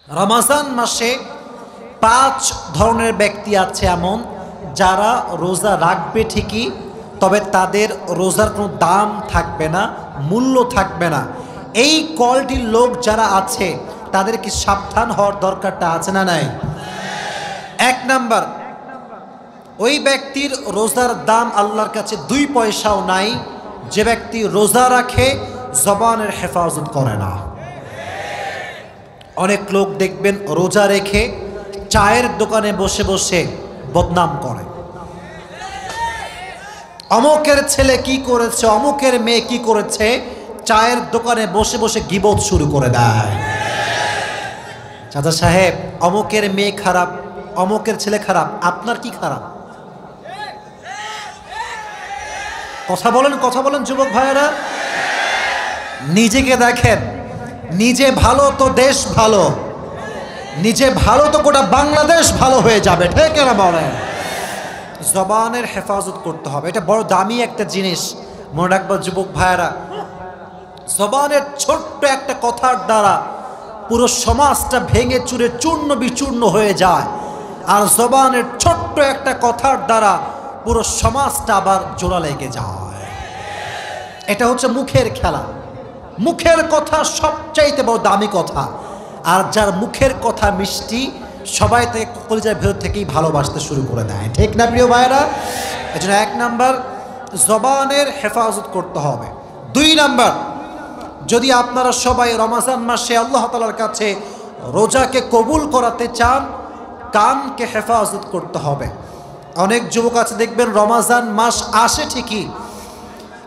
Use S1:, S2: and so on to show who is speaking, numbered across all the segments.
S1: রমজান মাসে 5 ধরনের ব্যক্তি আছে এমন যারা রোজা রাখবে ঠিকই, তবে তাদের রোজার কোনো দাম থাকবে না, মূল্য থাকবে না। এই কোয়ালিটির লোক যারা আছে তাদের কি সাবধান হওয়ার দরকারটা আছে না নাই? 1 নাম্বার, ওই ব্যক্তির রোজার দাম আল্লাহর কাছে 2 পয়সাও নাই যে ব্যক্তি রোজা রাখে জবানের হেফাজত করে না। অনেক লোক দেখবেন রোজা রেখে চায়ের দোকানে বসে বসে বদনাম করে, অমুকের ছেলে কি করেছে, অমুকের মেয়ে কি করেছে, চায়ের দোকানে বসে বসে গীবত শুরু করে দেয়। চাচা সাহেব, অমুকের মেয়ে খারাপ, অমুকের ছেলে খারাপ, আপনার কি খারাপ? কথা বলেন যুবক ভাইয়েরা। নিজেকে দেখেন, নিজে ভালো তো দেশ ভালো, নিজে ভালো তো গোটা বাংলাদেশ ভালো হয়ে যাবে, ঠিক না বলেন? জবানের হেফাজত করতে হবে, এটা বড় দামি একটা জিনিস। মনে রাখবা যুবক ভাইয়েরা, জবানের ছোট্ট একটা কথার দ্বারা পুরো সমাজটা ভেঙে চুরে চূর্ণ বিচূর্ণ হয়ে যায়, আর জবানের ছোট্ট একটা কথার দ্বারা পুরো সমাজটা আবার জোড়া লেগে যায়। এটা হচ্ছে মুখের খেলা। মুখের কথা সবচাইতে বড় দামি কথা, আর যার মুখের কথা মিষ্টি সবাই তাকে কলিজার ভেতর থেকেই ভালোবাসতে শুরু করে দেয়, ঠিক না প্রিয় ভাইয়েরা? এজন্য 1 নাম্বার, জবানের হেফাজত করতে হবে। 2 নাম্বার, যদি আপনারা সবাই রমজান মাসে আল্লাহ তাআলার কাছে রোজাকে কবুল করাতে চান, কানকে হেফাজত করতে হবে। অনেক যুবক আছে দেখবেন রমজান মাস আসে ঠিকই,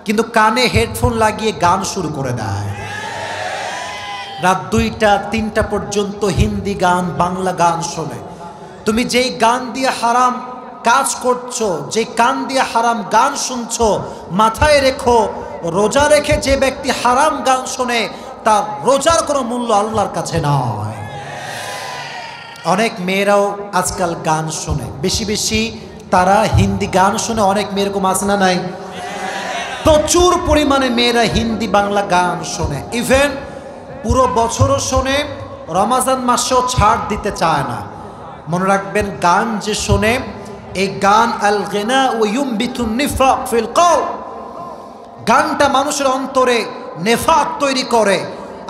S1: কিন্তু কানে হেডফোন লাগিয়ে গান শুরু করে দেয়। রাত 2টা 3টা পর্যন্ত হিন্দি গান, বাংলা গান শোনে। তুমি যেই গান দিয়ে হারাম কাজ করছো, যে কান দিয়ে হারাম গান শুনছো, মাথায় রেখো রোজা রেখে যে ব্যক্তি হারাম গান শোনে তার রোজার কোনো মূল্য আল্লাহর কাছে নয়। অনেক মেয়েরাও আজকাল গান শোনে, বেশি বেশি তারা হিন্দি গান শোনে। অনেক মেয়ে এরকম আছে না নাই? প্রচুর পরিমাণে মেয়েরা হিন্দি বাংলা গান শোনে, ইভেন পুরো বছরও শোনে, রমজান মাসেও ছাড় দিতে চায় না। মনে রাখবেন, গান যে শোনে, এই গান আল গিনা ওয়া ইউমবিতুন নিফাক ফিল কলব, গানটা মানুষের অন্তরে নেফাক তৈরি করে।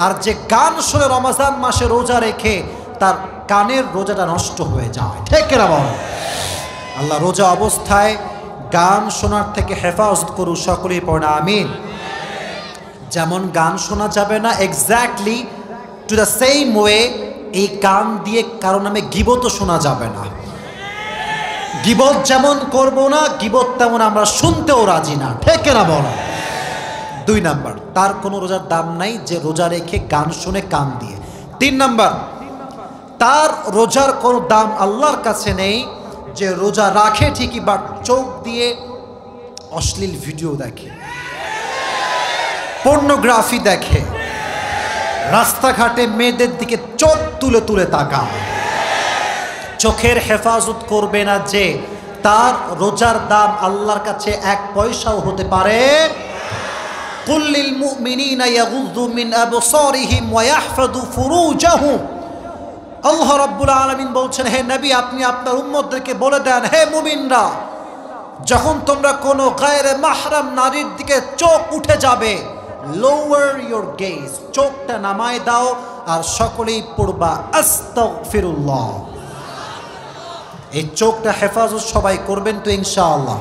S1: আর যে গান শোনে রমজান মাসে রোজা রেখে, তার কানের রোজাটা নষ্ট হয়ে যায়, ঠিক না বল? আল্লাহ রোজা অবস্থায় গান শোনার থেকে হেফাজত করুন, সকলেই পড়ে আমিন। যেমন গান শোনা যাবে না, exactly to the same way এই গান দিয়ে কারো নামে গীবতও শোনা যাবে না। গীবত যেমন করব না, গীবত তেমন আমরা শুনতেও রাজি না, ঠিক না বলো? 2 নাম্বার, তার কোনো রোজার দাম নাই যে রোজা রেখে গান শুনে কান দিয়ে। 3 নাম্বার, তার রোজার কোনো দাম আল্লাহর কাছে নেই যে রোজা রাখে ঠিকই বাট চোখ দিয়ে অশ্লীল ভিডিও দেখে, পর্নোগ্রাফি দেখে, রাস্তাঘাটে মেয়েদের দিকে চোখ তুলে তুলে তাকায়। চোখের হেফাজত করবে না যে, তার রোজার দাম আল্লাহর কাছে 1 পয়সাও হতে পারে। কুল্লিল মুমিনিনা ইয়াগুযু মিন আবসারিহিম ওয়া ইয়াহফাযু ফুরুজাহুম। আল্লাহ রাব্বুল আলামিন বলছেন, হে নবী, আপনি আপনার উম্মতদেরকে বলে দেন, হে মুমিনরা, যখন তোমরা কোনো গায়রে মাহরাম নারীর দিকে চোখ উঠে যাবে, লোয়ার ইয়োর গেজ, চোখটা নামায় দাও, আর সকলেই পড়বা আস্তাগফিরুল্লাহ। এই চোখটা হেফাজত সবাই করবেন তো ইনশাআল্লাহ।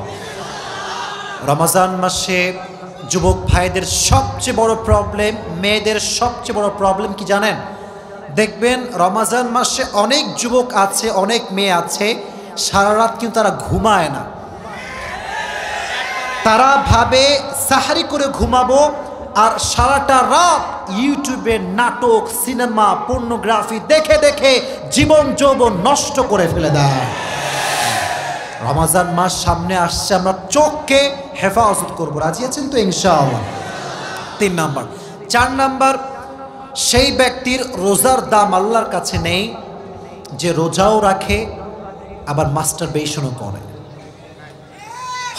S1: রমজান মাসে যুবক ভাইদের সবচেয়ে বড় প্রবলেম, মেয়েদের সবচেয়ে বড় প্রবলেম কি জানেন? দেখবেন রমজান মাসে অনেক যুবক আছে, অনেক মেয়ে আছে, সারা রাত কিন্তু তারা ঘুমায় না। তারা ভাবে সাহারি করে ঘুমাবো, আর সারাটা রাত ইউটিউবে নাটক, সিনেমা, পর্নোগ্রাফি দেখে দেখে জীবন যৌবন নষ্ট করে ফেলে দেয়। রমজান মাস সামনে আসছে, আমরা চোখকে হেফাজত করবো, রাজি আছেন তো ইনশাআল্লাহ? 3 নাম্বার। 4 নাম্বার, সেই ব্যক্তির রোজার দাম আল্লাহর কাছে নেই যে রোজাও রাখে আবার মাস্টারবেশনও করে,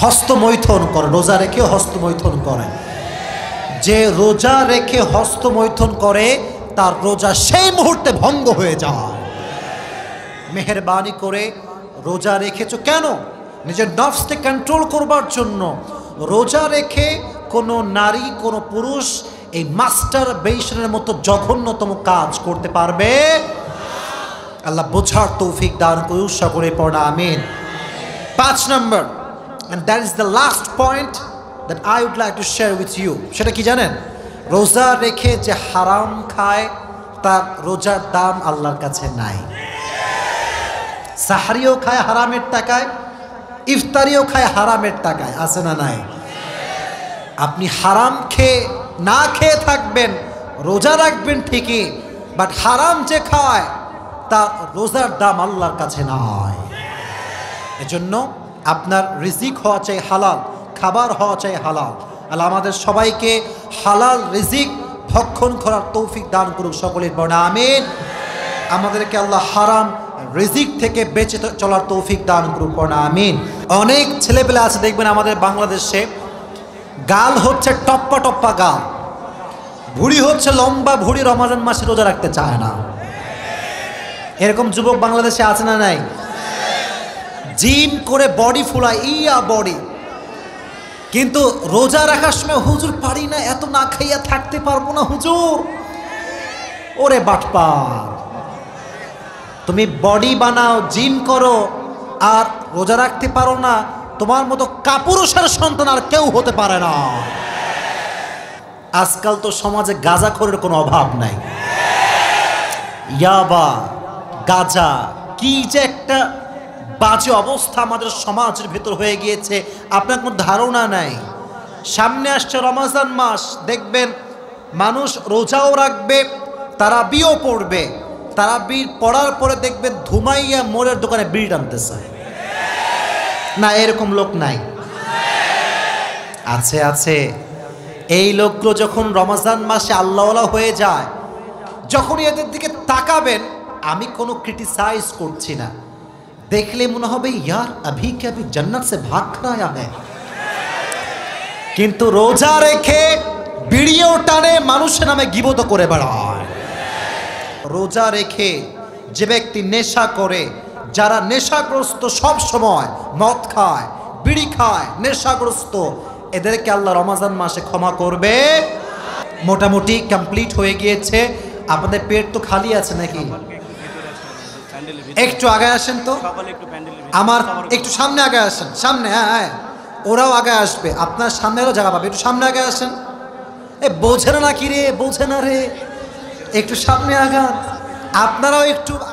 S1: হস্তমৈথুন করে, রোজা রেখে হস্তমৈথুন করে। যে রোজা রেখে হস্তমৈথুন করে তার রোজা সেই মুহূর্তে ভঙ্গ হয়ে যায়। মেহেরবানি করে রোজা রেখেছো কেন? নিজের নফসকে কন্ট্রোল করবার জন্য। রোজা রেখে কোনো নারী কোনো পুরুষ এই মাস্টার বেশনের মতো জঘন্যতম কাজ করতে পারবে? আল্লাহ বোঝার তৌফিক দান করুন, সকলে পড়া আমিন। 5 নম্বর, and that is the last point that I would like to share with you, সেটা কি জানেন? রোজা রেখে যে হারাম খায় তার রোজার দাম আল্লাহর কাছে নাই। সাহরিও খায় হারামের টাকায়, ইফতারিও খায় হারামের টাকায়, আছে না নাই? আপনি হারাম খেয়ে না খেয়ে থাকবেন, রোজা রাখবেন ঠিকই, বাট হারাম যে খায় তার রোজার দাম আল্লাহর কাছে নয়। এজন্য আপনার রিজিক হওয়া চাই হালাল, খাবার হওয়া চাই হালাল। আল্লাহ আমাদের সবাইকে হালাল রিজিক ভক্ষণ করার তৌফিক দান করুক, সকলের বর্ণা আমিন। আমাদেরকে আল্লাহ হারাম রিজিক থেকে বেঁচে চলার তৌফিক দান করুক, বর্ণা আমিন। অনেক ছেলেপেলে আছে দেখবেন আমাদের বাংলাদেশে, গাল হচ্ছে টপ্পা টপ্পা গাল, ভুড়ি হচ্ছে লম্বা ভুড়ি, রমজান মাসে রোজা রাখতে চায় না। এরকম যুবক বাংলাদেশে আছে না নাই? জিম করে বডি ফুলায়, ইয়া বডি, কিন্তু রোজা রাখার সময় হুজুর পারি না, এত না খাইয়া থাকতে পারবো না হুজুর। ওরে বাটপার, তুমি বডি বানাও, জিম করো, আর রোজা রাখতে পারো না, তোমার মতো কাপুরুষের সন্তান আর কেউ হতে পারে না। আজকাল তো সমাজে গাঁজাখোরের কোনো অভাব নাই। ইয়াবা, গাঁজা, কি যে একটা বাজে অবস্থা আমাদের সমাজের ভেতর হয়ে গিয়েছে, আপনার কোনো ধারণা নাই। সামনে আসছে রমজান মাস, দেখবেন মানুষ রোজাও রাখবে, তারাবিও পড়বে, তারাবি পড়ার পরে দেখবেন ধুমাইয়া মোড়ের দোকানে বিড়ি টানতেছে। না, এরকম লোক নাই? আছে, আছে। এই লোকগুলো যখন রমজান মাসে আল্লাহওয়ালা হয়ে যায়, যখন এদের দিকে তাকাবেন, আমি কোনো ক্রিটিসাইজ করছি না, দেখলে মনে হবে ইয়ার আভি কে আভি জান্নাত সে ভাগ খায়া হ্যায়। কিন্তু রোজা রেখে বিড়িও টানে, মানুষের নামে গীবত করে বেড়ায়। রোজা রেখে যে ব্যক্তি নেশা করে, যারা নেশাগ্রস্ত, সব সময় মদ খায়, বিড়ি খায়, নেশাগ্রস্ত, এদেরকে আল্লাহ রমজান মাসে ক্ষমা করবে? মোটামুটি কমপ্লিট হয়ে গিয়েছে। আপনাদের পেট তো খালি আছে নাকি? একটু আগে আসেন তো, আমার একটু সামনে আগে আসেন, সামনে। হ্যাঁ হ্যাঁ, ওরাও আগে আসবে, আপনার সামনেরও জায়গা পাবে, একটু সামনে আগে আসেন। এ বোঝে না কি রে, বোঝে না রে, একটু সামনে আগান, আপনারাও একটু।